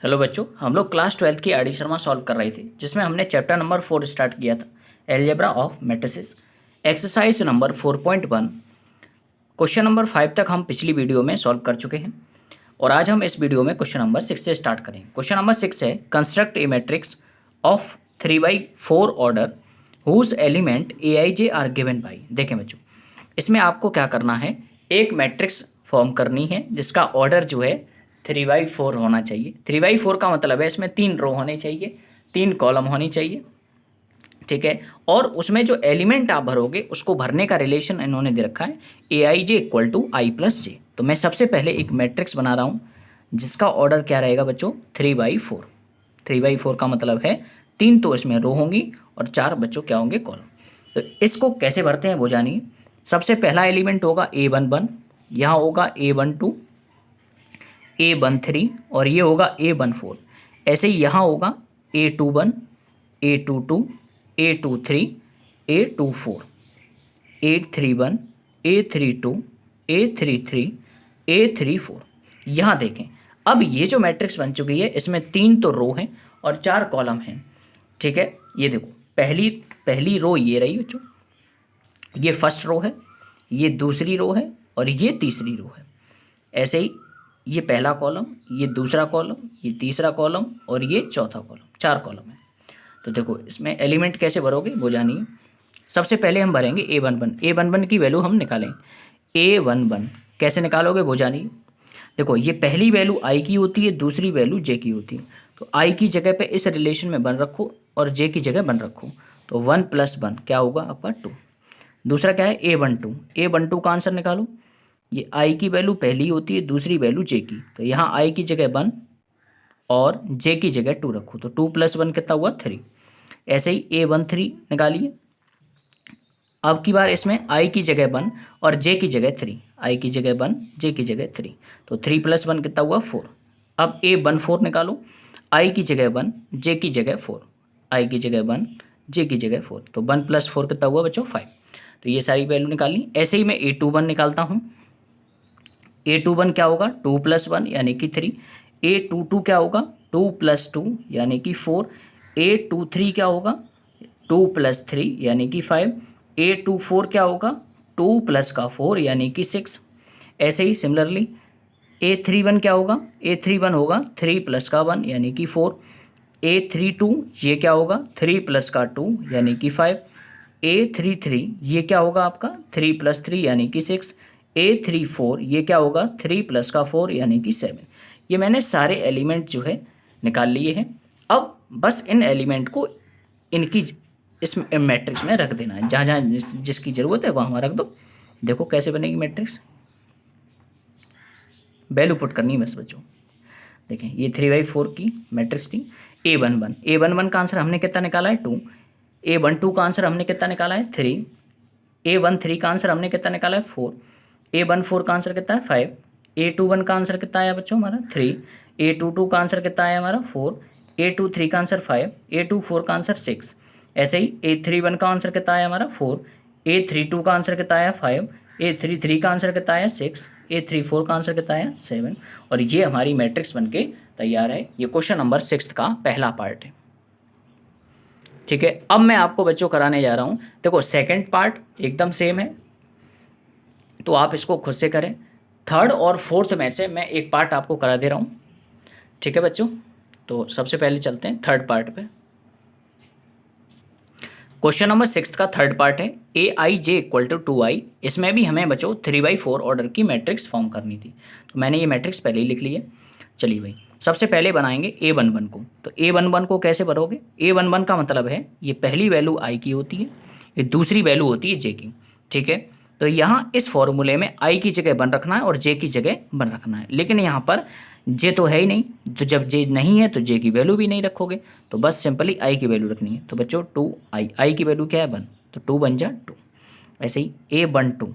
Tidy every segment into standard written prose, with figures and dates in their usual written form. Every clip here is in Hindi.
हेलो बच्चों, हम लोग क्लास 12 की आर डी शर्मा सॉल्व कर रहे थे, जिसमें हमने चैप्टर नंबर 4 स्टार्ट किया था, algebra of matrices. Exercise number 4.1 question number 5 तक हम पिछली वीडियो में सॉल्व कर चुके हैं और आज हम इस वीडियो में क्वेश्चन नंबर 6 से स्टार्ट करें। क्वेश्चन नंबर 6 है construct a matrix of 3/4 order whose element a i j are given by. देखें बच्चों, इसमें आपको क्या करना है, एक मैट्रिक्स फॉर्म करनी है जिसका ऑर्डर जो है 3/4 होना चाहिए। 3/4 का मतलब है इसमें 3 रो होने चाहिए, 3 कॉलम होनी चाहिए, ठीक है। और उसमें जो एलिमेंट आप भरोगे उसको भरने का रिलेशन इन्होंने दे रखा है ए i J equal to I plus जे। तो मैं सबसे पहले एक मैट्रिक्स बना रहा हूँ जिसका ऑर्डर क्या रहेगा बच्चों, 3/4। 3/4 का मतलब है 3 तो इसमें रो होंगी और 4 बच्चों क्या होंगे, कॉलम। तो इसको कैसे भरते हैं वो जानिए। सबसे पहला एलिमेंट होगा A11, यहाँ होगा A12, A13 और ये होगा A14। ऐसे ही यहाँ होगा A21, A22, A23, A24, A31, A32, A33, A34। यहाँ देखें, अब ये जो मैट्रिक्स बन चुकी है इसमें 3 तो रो हैं और 4 कॉलम हैं, ठीक है। ये देखो, पहली पहली रो ये रही बच्चों, ये फर्स्ट रो है, ये दूसरी रो है और ये तीसरी रो है। ऐसे ही ये पहला कॉलम, ये दूसरा कॉलम, ये तीसरा कॉलम और ये चौथा कॉलम, 4 कॉलम है। तो देखो इसमें एलिमेंट कैसे भरोगे वो जानिए। सबसे पहले हम भरेंगे A11। A11 की वैल्यू हम निकालें। A11 कैसे निकालोगे वो जानिए। देखो ये पहली वैल्यू आई की होती है, दूसरी वैल्यू जे की होती है। तो आई की जगह पे इस रिलेशन में 1 रखो और जे की जगह 1 रखो, तो 1 + 1 क्या होगा आपका 2। दूसरा क्या है A12। A12 का आंसर निकालो। ये आई की वैल्यू पहली होती है, दूसरी वैल्यू जे की, तो यहाँ आई की जगह 1 और जे की जगह 2 रखो, तो 2 + 1 कितना हुआ 3। ऐसे ही A13 निकालिए। अब की बार इसमें आई की जगह 1 और जे की जगह 3, आई की जगह 1, जे की जगह 3, तो 3 + 1 कितना हुआ 4। अब A14 निकालो। आई की जगह 1, जे की जगह 4, आई की जगह 1, जे की जगह 4, तो 1 + 4 कितना हुआ बच्चों 5। तो ये सारी वैल्यू निकाली। ऐसे ही मैं A21 निकालता हूँ। A21 क्या होगा 2 + 1 यानी कि 3। A22 क्या होगा 2 + 2 यानी कि 4। A23 क्या होगा 2 + 3 यानी कि 5। A24 क्या होगा 2 + का 4 यानी कि 6। ऐसे ही सिमिलरली A31 क्या होगा, A31 होगा 3 + का 1 यानी कि 4। A32 ये क्या होगा 3 + का 2 यानी कि 5। A33 ये क्या होगा आपका 3 + 3 यानी कि 6। A34 ये क्या होगा 3 + का 4 यानी कि 7। ये मैंने सारे एलिमेंट जो है निकाल लिए हैं। अब बस इन एलिमेंट को इनकी इस मैट्रिक्स में रख देना है, जहाँ जहाँ जिसकी ज़रूरत है वहाँ रख दो। देखो कैसे बनेगी मैट्रिक्स, वैल्यू पुट करनी है बस बच्चों। देखें ये 3/4 की मैट्रिक्स थी। A11 का आंसर हमने कितना निकाला है 2। A12 का आंसर हमने कितना निकाला है 3। A13 का आंसर हमने कितना निकाला है 4। A14 का आंसर कितना है 5। A21 का आंसर कितना आया बच्चों हमारा 3। A22 का आंसर कितना आया हमारा 4। A23 का आंसर 5। A24 का आंसर 6। ऐसे ही A31 का आंसर कितना आया हमारा 4। A32 का आंसर कितना आया 5। A33 का आंसर कितना आया 6। A34 का आंसर कितना आया 7। और ये हमारी मैट्रिक्स बनके तैयार है। ये क्वेश्चन नंबर 6 का पहला पार्ट है, ठीक है। अब मैं आपको बच्चों कराने जा रहा हूँ, देखो सेकंड पार्ट एकदम सेम है, तो आप इसको खुद से करें। थर्ड और फोर्थ में से मैं एक पार्ट आपको करा दे रहा हूँ, ठीक है बच्चों। तो सबसे पहले चलते हैं थर्ड पार्ट पे। क्वेश्चन नंबर 6 का थर्ड पार्ट है A i j = 2i। इसमें भी हमें बच्चों 3/4 ऑर्डर की मैट्रिक्स फॉर्म करनी थी, तो मैंने ये मैट्रिक्स पहले ही लिख ली है। चलिए भाई, सबसे पहले बनाएंगे A11 को। तो A11 को कैसे भरोगे, A11 का मतलब है ये पहली वैल्यू आई की होती है, ये दूसरी वैल्यू होती है जे की, ठीक है। तो यहाँ इस फॉर्मूले में आई की जगह 1 रखना है और जे की जगह 1 रखना है, लेकिन यहाँ पर जे तो है ही नहीं, तो जब जे नहीं है तो जे की वैल्यू भी नहीं रखोगे, तो बस सिंपली आई की वैल्यू रखनी है। तो बच्चों 2i, आई की वैल्यू क्या है 1, तो 2 बन जा 2। ऐसे ही A12,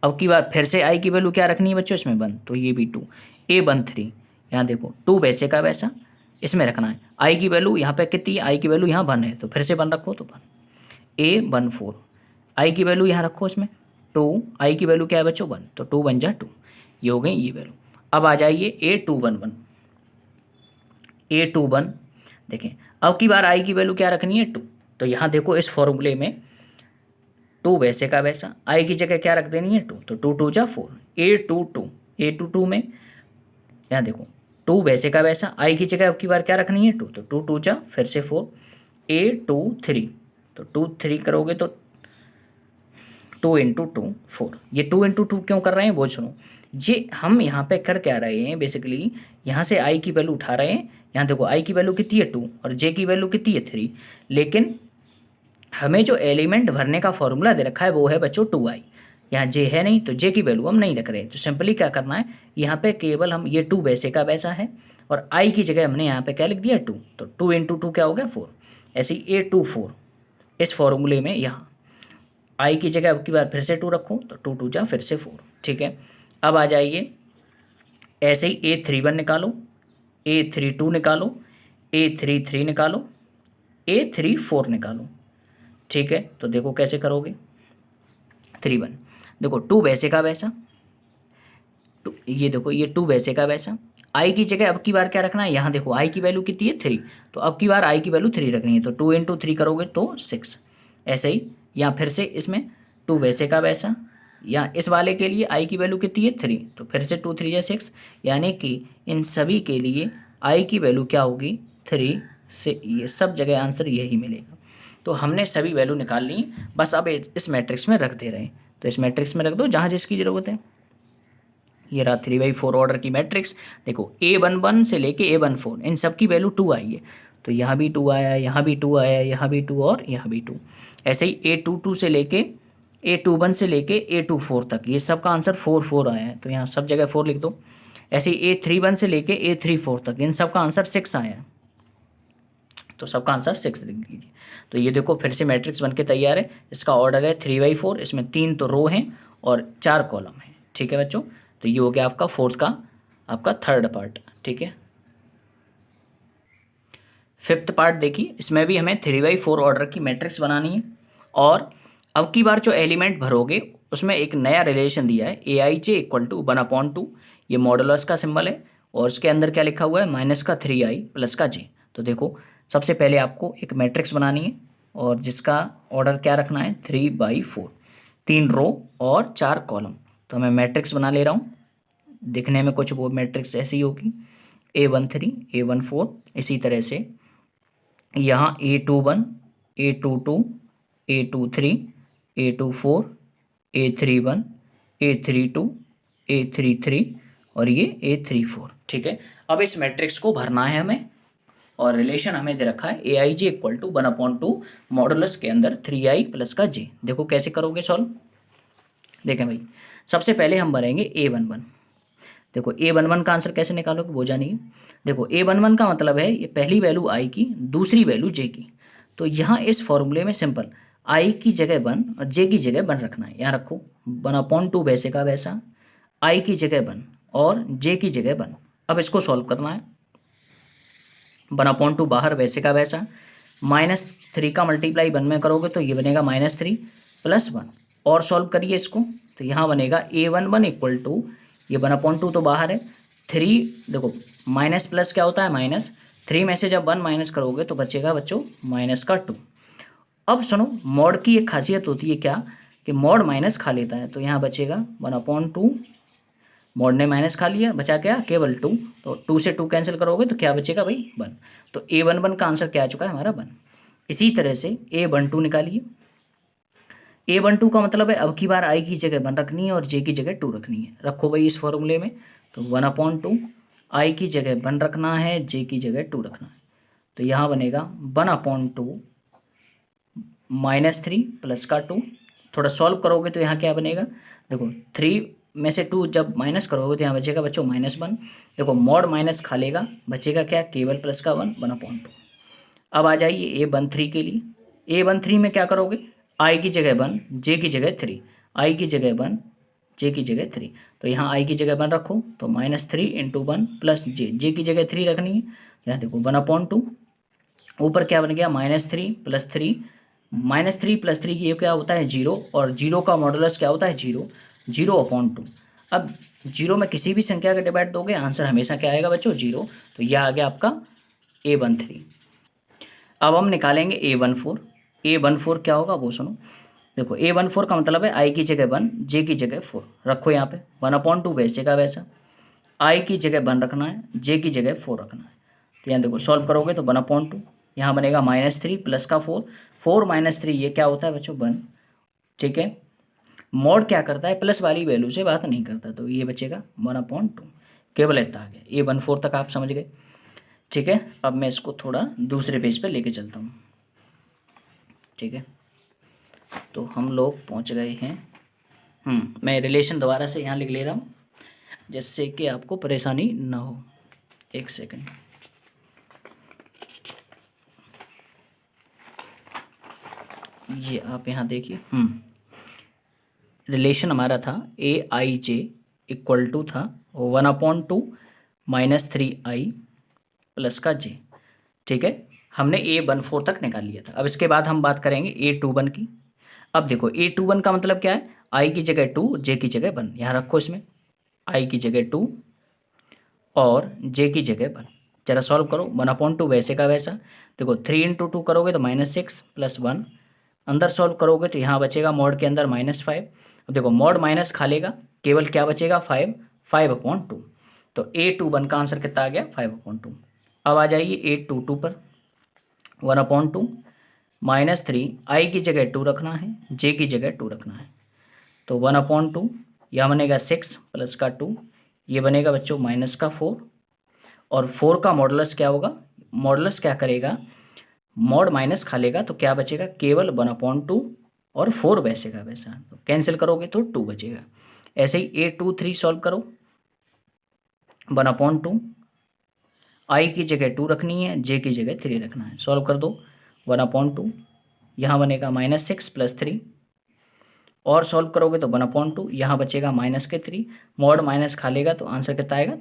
अब की बार फिर से आई की वैल्यू क्या रखनी है बच्चों इसमें 1, तो ये भी 2। A13 यहाँ देखो 2 वैसे का वैसा इसमें रखना है। आई की वैल्यू यहाँ पे कितनी है, आई की वैल्यू यहाँ 1 है, तो फिर से 1 रखो तो 1। A14 आई की वैल्यू यहाँ रखो इसमें 2, आई की वैल्यू क्या है बच्चों 1, तो 2 बन जा 2। ये हो गई ये वैल्यू। अब आ जाइए A211। A21। देखें अब की बार आई की वैल्यू क्या रखनी है 2, तो यहाँ देखो इस फॉर्मूले में 2 वैसे का वैसा, आई की जगह क्या रख देनी है 2, तो 2 2 जा 4, A22 में यहाँ देखो 2 वैसे का वैसा, आई की जगह अब की बार क्या रखनी है 2, तो 2 2 जा फिर से 4, A23, तो 2 3 करोगे तो 2 इंटू 2 4। ये 2 इंटू 2 क्यों कर रहे हैं वो सुनो, ये हम यहाँ पे कर क्या रहे हैं बेसिकली, यहाँ से आई की वैल्यू उठा रहे हैं। यहाँ देखो आई की वैल्यू कितनी है 2 और जे की वैल्यू कितनी है 3, लेकिन हमें जो एलिमेंट भरने का फॉर्मूला दे रखा है वो है बच्चों 2i। यहाँ जे है नहीं तो जे की वैल्यू हम नहीं रख रहे, तो सिंपली क्या करना है, यहाँ पे केवल हम ये 2 वैसे का वैसा है और आई की जगह हमने यहाँ पे क्या लिख दिया 2, तो 2 इंटू 2 क्या हो गया 4। ऐसे ही A24 इस फॉर्मूले में यहाँ आई की जगह अब की बार फिर से 2 रखो, तो 2 2 जा फिर से 4। ठीक है, अब आ जाइए ऐसे ही A31 निकालो, A32 निकालो, A33 निकालो, A34 निकालो। ठीक है, तो देखो कैसे करोगे 31, देखो 2 वैसे का वैसा, ये देखो ये 2 वैसे का वैसा, आई की जगह अब की बार क्या रखना है, यहाँ देखो आई की वैल्यू कितनी है 3, तो अब की बार आई की वैल्यू 3 रखनी है, तो 2 इंटू 3 करोगे तो 6। ऐसे ही यहाँ फिर से इसमें 2 वैसे का वैसा, या इस वाले के लिए आई की वैल्यू कितनी है 3, तो फिर से 2 3 या 6, यानी कि इन सभी के लिए आई की वैल्यू क्या होगी 3 से, ये सब जगह आंसर यही मिलेगा। तो हमने सभी वैल्यू निकाल ली, बस अब इस मैट्रिक्स में रख दे रहे हैं, तो इस मैट्रिक्स में रख दो जहाँ जिसकी ज़रूरत है। ये रहा 3/4 ऑर्डर की मैट्रिक्स। देखो A11 से लेके A14 इन सब की वैल्यू 2 आई है, तो यहाँ भी 2 आया, यहाँ भी 2 आया, यहाँ भी 2 और यहाँ भी 2। ऐसे ही A22 से लेके A21 से लेके A24 तक ये सब का आंसर 4 4 आया है, तो यहाँ सब जगह 4 लिख दो। ऐसे ही A31 से लेके A34 तक इन सब का आंसर 6 आया है, तो सबका आंसर 6 लिख दीजिए। तो ये देखो फिर से मैट्रिक्स बन के तैयार है। इसका ऑर्डर है 3/4, इसमें 3 तो रो हैं और 4 कॉलम हैं। ठीक है बच्चों, तो ये हो गया आपका फोर्थ का आपका थर्ड पार्ट। ठीक है, फिफ्थ पार्ट देखिए, इसमें भी हमें 3/4 ऑर्डर की मैट्रिक्स बनानी है और अब की बार जो एलिमेंट भरोगे उसमें एक नया रिलेशन दिया है AIJ = 1/2, ये मॉडुलस का सिंबल है और उसके अंदर क्या लिखा हुआ है -3i + j। तो देखो सबसे पहले आपको एक मैट्रिक्स बनानी है और जिसका ऑर्डर क्या रखना है 3/4, 3 रो और 4 कॉलम। तो मैं मैट्रिक्स बना ले रहा हूँ, दिखने में कुछ वो मैट्रिक्स ऐसी होगी A13 A14, इसी तरह से यहाँ A21 A22 A23 A24 A31 A32 A33 और ये A34। ठीक है, अब इस मैट्रिक्स को भरना है हमें और रिलेशन हमें दे रखा है AIJ = 1/2 मॉडुलस के अंदर 3i + का j। देखो कैसे करोगे सॉल्व, देखें भाई सबसे पहले हम भरेंगे A11। देखो A11 का आंसर कैसे निकालोगे वो जानिए। देखो A11 का मतलब है ये पहली वैल्यू i की, दूसरी वैल्यू j की। तो यहाँ इस फॉर्मूले में सिंपल i की जगह 1 और j की जगह 1 रखना है। यहाँ रखो 1/2 वैसे का वैसा, i की जगह 1 और j की जगह 1। अब इसको सॉल्व करना है, 1/2 बाहर वैसे का वैसा, -3 का मल्टीप्लाई 1 में करोगे तो ये बनेगा -3 + 1 और सॉल्व करिए इसको, तो यहाँ बनेगा A11 = ये 1/2 तो बाहर है, 3 देखो माइनस प्लस क्या होता है माइनस, 3 में से जब 1 माइनस करोगे तो बचेगा बच्चों -2। अब सुनो मॉड की एक खासियत होती है क्या कि मॉड माइनस खा लेता है, तो यहाँ बचेगा 1/2, मॉड ने माइनस खा लिया, बचा क्या केवल 2, तो 2 से 2 कैंसिल करोगे तो क्या बचेगा भाई 1। तो A11 का आंसर क्या आ चुका है हमारा 1। इसी तरह से A12 निकालिए। A12 का मतलब है अब की बार i की जगह 1 रखनी है और j की जगह 2 रखनी है। रखो भाई इस फॉर्मूले में, तो 1/2 i की जगह 1 रखना है, j की जगह 2 रखना है। तो यहाँ बनेगा 1/2 -3 + का 2। थोड़ा सॉल्व करोगे तो यहाँ क्या बनेगा, देखो 3 में से 2 जब माइनस करोगे तो यहाँ बचेगा बच्चों -1। देखो मॉड माइनस खा लेगा, बचेगा क्या केवल प्लस का 1 1/2। अब आ जाइए A13 के लिए। A13 में क्या करोगे, i की जगह 1 j की जगह 3, i की जगह 1 j की जगह 3। तो यहाँ i की जगह 1 रखो तो -3 × 1 + j की जगह 3 रखनी है। यहाँ देखो 1/2 ऊपर क्या बन गया -3 + 3, -3 + 3 ये क्या होता है 0 और 0 का मॉडुलस क्या होता है 0, 0/2। अब 0 में किसी भी संख्या का डिवाइड दोगे आंसर हमेशा क्या आएगा बच्चों 0। तो यह आ गया आपका A13। अब हम निकालेंगे A14। A14 क्या होगा वो सुनो। देखो A14 का मतलब है I की जगह 1, J की जगह 4 रखो यहाँ पे, 1/2 वैसे का वैसा, I की जगह 1 रखना है, J की जगह 4 रखना है। तो यहाँ देखो सॉल्व करोगे तो 1/2, यहाँ बनेगा -3 प्लस का 4, 4 - 3 ये क्या होता है बच्चों 1। ठीक है, मॉड क्या करता है प्लस वाली वैल्यू से बात नहीं करता, तो ये बचेगा 1/2, केवल इतना आ गया। A14 तक आप समझ गए। ठीक है, अब मैं इसको थोड़ा दूसरे पेज पे लेके चलता हूँ। ठीक है, तो हम लोग पहुँच गए हैं। मैं रिलेशन दोबारा से यहाँ लिख ले रहा हूँ जिससे कि आपको परेशानी ना हो। एक सेकंड, ये आप यहाँ देखिए। रिलेशन हमारा था AIJ इक्वल टू था 1/2 -3I प्लस का J। ठीक है, हमने A14 तक निकाल लिया था। अब इसके बाद हम बात करेंगे A21 की। अब देखो A21 का मतलब क्या है, I की जगह 2, J की जगह 1। यहाँ रखो, इसमें I की जगह 2 और J की जगह 1। जरा सॉल्व करो, 1/2 वैसे का वैसा। देखो 3 × 2 करोगे तो -6 + 1, अंदर सॉल्व करोगे तो यहाँ बचेगा मॉड के अंदर -5। अब देखो मॉड माइनस खा लेगा, केवल क्या बचेगा 5, 5/2। तो A21 का आंसर कितना आ गया 5/2। अब आ जाइए A22 पर, 1/2 -3, I की जगह 2 रखना है, J की जगह 2 रखना है। तो 1/2 यह बनेगा 6 प्लस का 2, ये बनेगा बच्चों -4। और 4 का मॉडुलस क्या होगा, मॉडुलस क्या करेगा, मॉड माइनस खा लेगा तो क्या बचेगा केवल 1/2 और 4 वैसे का वैसा। तो कैंसिल करोगे तो 2 बचेगा। ऐसे ही A23 सॉल्व करो, 1/2 I की जगह 2 रखनी है, J की जगह 3 रखना है। सॉल्व कर दो, 1/2 यहाँ बनेगा -6 + 3, और सॉल्व करोगे तो 1/2 यहाँ बचेगा -3, मॉड माइनस खा लेगा तो आंसर कितना आएगा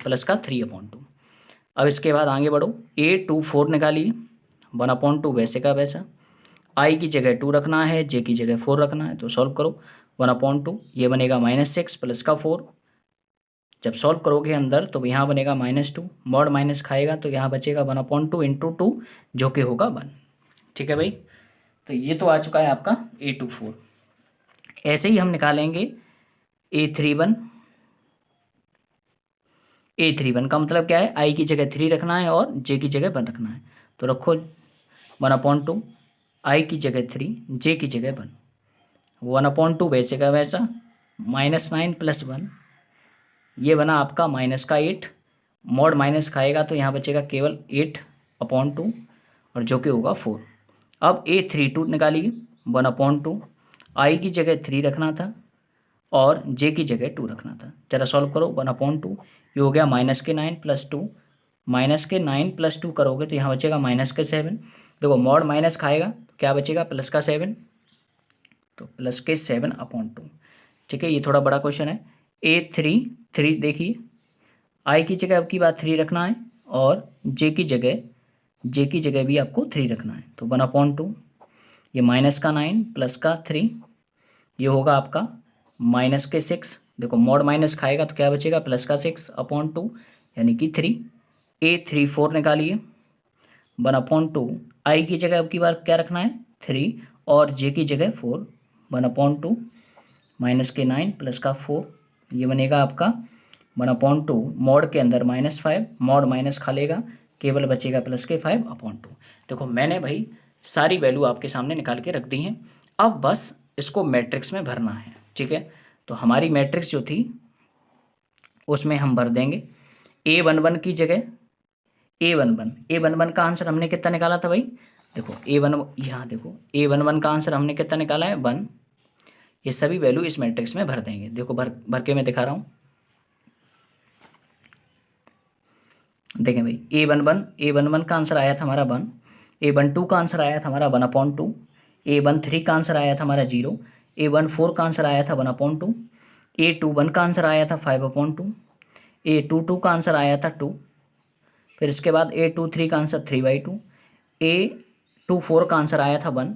प्लस का 3/2। अब इसके बाद आगे बढ़ो, A24 निकालिए, 1/2 वैसे का वैसा, I की जगह 2 रखना है, J की जगह 4 रखना है। तो सॉल्व करो, 1/2 ये बनेगा -6 प्लस का 4, जब सॉल्व करोगे अंदर तो यहाँ बनेगा -2, मॉड माइनस खाएगा तो यहाँ बचेगा 1/2 × 2 जो कि होगा 1। ठीक है भाई, तो ये तो आ चुका है आपका A24। ऐसे ही हम निकालेंगे A31। A31 का मतलब क्या है, I की जगह 3 रखना है और J की जगह 1 रखना है। तो रखो 1/2 I की जगह 3, J की जगह 1, 1/2 वैसे का वैसा, -9 + 1, ये बना आपका -8। मॉड माइनस खाएगा तो यहाँ बचेगा केवल 8/2 और जो कि होगा 4। अब A32 निकालिए, 1/2 I की जगह 3 रखना था और J की जगह 2 रखना था। जरा सॉल्व करो, 1/2 ये हो गया -9 + 2, -9 + 2 करोगे तो यहाँ बचेगा -7। देखो मॉड माइनस खाएगा तो क्या बचेगा +7, तो +7/2। ठीक है, ये थोड़ा बड़ा क्वेश्चन है। A33 देखिए, I की जगह आपकी बात 3 रखना है और J की जगह भी आपको 3 रखना है। तो 1/2 ये -9 प्लस का 3, ये होगा आपका -6। देखो मॉड माइनस खाएगा तो क्या बचेगा +6/2 यानी कि 3। A34 निकालिए, 1/2 I की जगह आपकी बार क्या रखना है 3 और J की जगह 4, 1/2 -9 प्लस का 4, ये बनेगा आपका 1/2 मॉड के अंदर -5, मॉड माइनस खा लेगा केवल बचेगा +5/2। देखो मैंने भाई सारी वैल्यू आपके सामने निकाल के रख दी हैं, अब बस इसको मैट्रिक्स में भरना है। ठीक है, तो हमारी मैट्रिक्स जो थी उसमें हम भर देंगे A11 की जगह A11 का आंसर हमने कितना निकाला था भाई, देखो यहाँ देखो A11 का आंसर हमने कितना निकाला है 1। ये सभी वैल्यू इस मैट्रिक्स में भर देंगे। देखो भर के मैं दिखा रहा हूँ, देखें भाई A11 का आंसर आया था हमारा 1, A12 का आंसर आया था हमारा 1/2, A13 का आंसर आया था हमारा 0, A14 का आंसर आया था 1/2, A21 का आंसर आया था 5/2, A22 का आंसर आया था 2, फिर इसके बाद A23 का आंसर 3/2, A24 का आंसर आया था 1।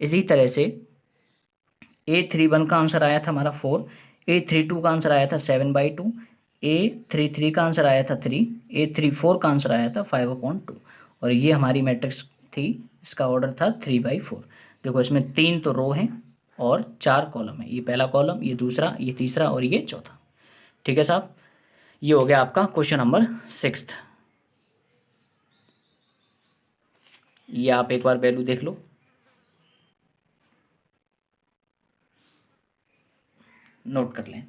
इसी तरह से A31 का आंसर आया था हमारा 4, A32 का आंसर आया था 7/2, A33 का आंसर आया था 3, A34 का आंसर आया था 5/2 और ये हमारी मैट्रिक्स थी, इसका ऑर्डर था 3/4। देखो इसमें 3 तो रो हैं और 4 कॉलम है, ये पहला कॉलम, ये दूसरा, ये तीसरा और ये चौथा। ठीक है साहब, ये हो गया आपका क्वेश्चन नंबर 6। ये आप एक बार वैल्यू देख लो, नोट कर लें।